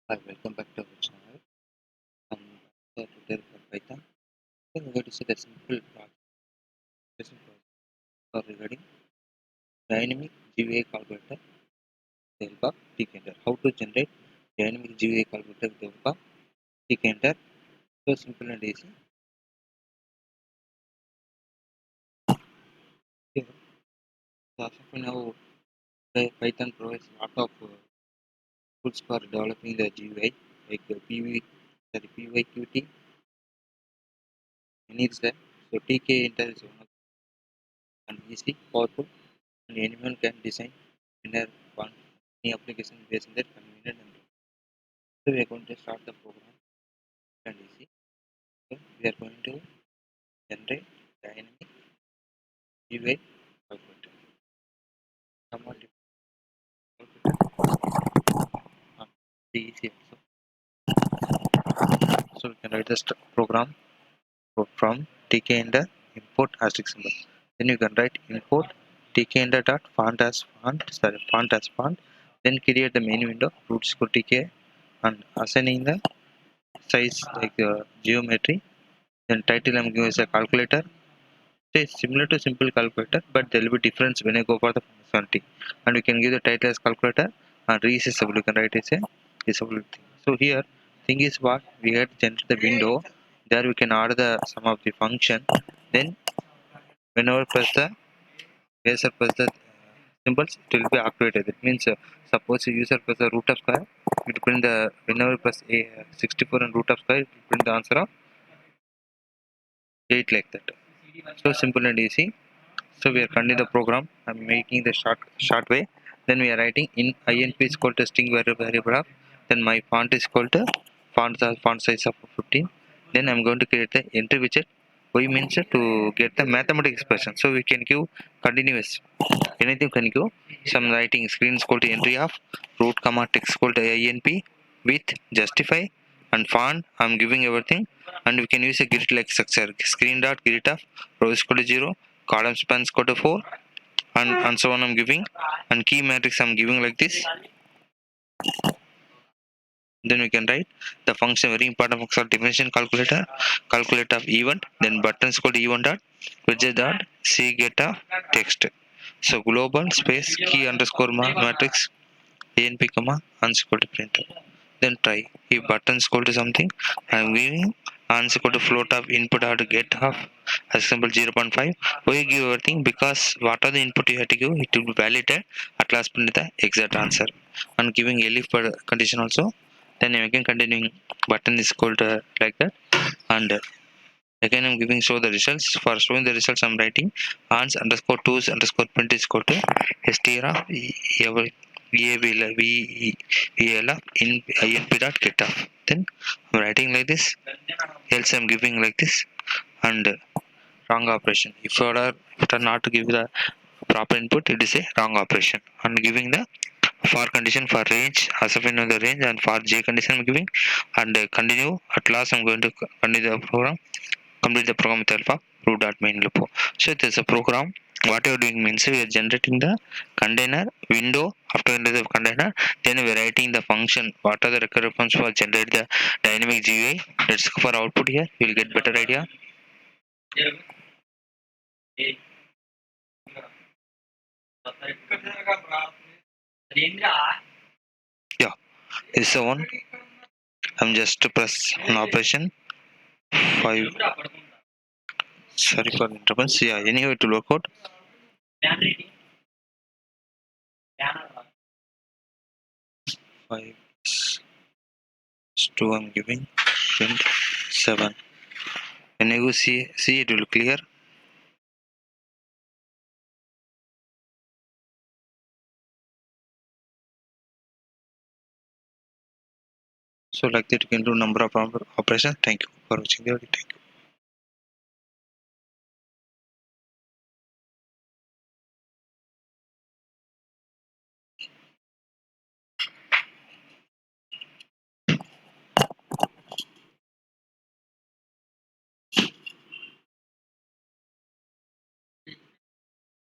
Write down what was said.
Hi, welcome back to our channel. I'm here today for Python. Then we're going to see the simple process for regarding dynamic GUI calculator with the help of Tkinter. How to generate dynamic GUI calculator with the help of Tkinter. So simple and easy. Here, so as of now, the Python provides a lot of tools for developing the GUI like the PYQT needs that. So Tkinter is one of and easy, powerful, and anyone can design inner one any application based on their convenient and so we are going to start the program and easy. So we are going to generate dynamic GUI calculator. Somewhat uh, easy also. So we can write the program from Tkinter import asterisk symbol. Then you can write import Tkinter dot font as font. Then create the main window root equal tk and assigning the size like geometry. Then title I'm giving as a calculator. So it's similar to simple calculator, but there will be difference when I go for the functionality. And we can give the title as calculator and reusable. You can write as a usable thing. So here, thing is what we had generate the window. There we can order the sum of the function. Then whenever press the symbols, it will be activated. That means suppose the user press the root of square, it will print the whenever press a 64 and root of square, it will print the answer of 8 like that. So simple and easy. So we are continuing the program. I'm making the short way. Then we are writing in inp is equal to string variable of. Then my font is equal to font size of 15. Then I'm going to create the entry widget. Y means to get the mathematical expression. So we can give continuous. Anything can give. Some writing screen is equal to entry of root comma text equal to inp with justify and font. I'm giving everything. And we can use a grid like structure. Screen dot grid of row is equal to 0. Column spans equal to 4 and so on I'm giving and key matrix I'm giving like this. Then we can write the function very important function definition calculator of event, then buttons called event dot widget dot see get of text. So global space key underscore matrix anp comma unsquare to printer. Then try if buttons equal to something I'm giving answer equal to float of input or to get of example 0.5. Why you give everything? Because what are the input you have to give, it will be validated at last print the exact answer. And giving elif per condition also. Then again continuing button is called like that. And again I'm giving show the results. For showing the results I'm writing ans underscore twos underscore print is equal to str of VAL in inp dot get off. Then I'm writing like this, else I'm giving like this and wrong operation. If you are not to give the proper input, it is a wrong operation. And giving the for condition for range, as of the range, and for j condition I'm giving and continue. At last I'm going to continue the program, complete the program with help of root.main loop. So it is a program. What you are doing means we are generating the container window. After the container, then we are writing the function. What are the required functions for generate the dynamic GUI? Let's go for output here. We will get better idea. Yeah, this is the one. I'm just to press an operation. 5. Sorry for the interruptions. Yeah, anyway to work out. 5 is 2 I'm giving. Print 7. When I go see it will clear. So like that you can do number of operations. Thank you for watching the video. Thank you.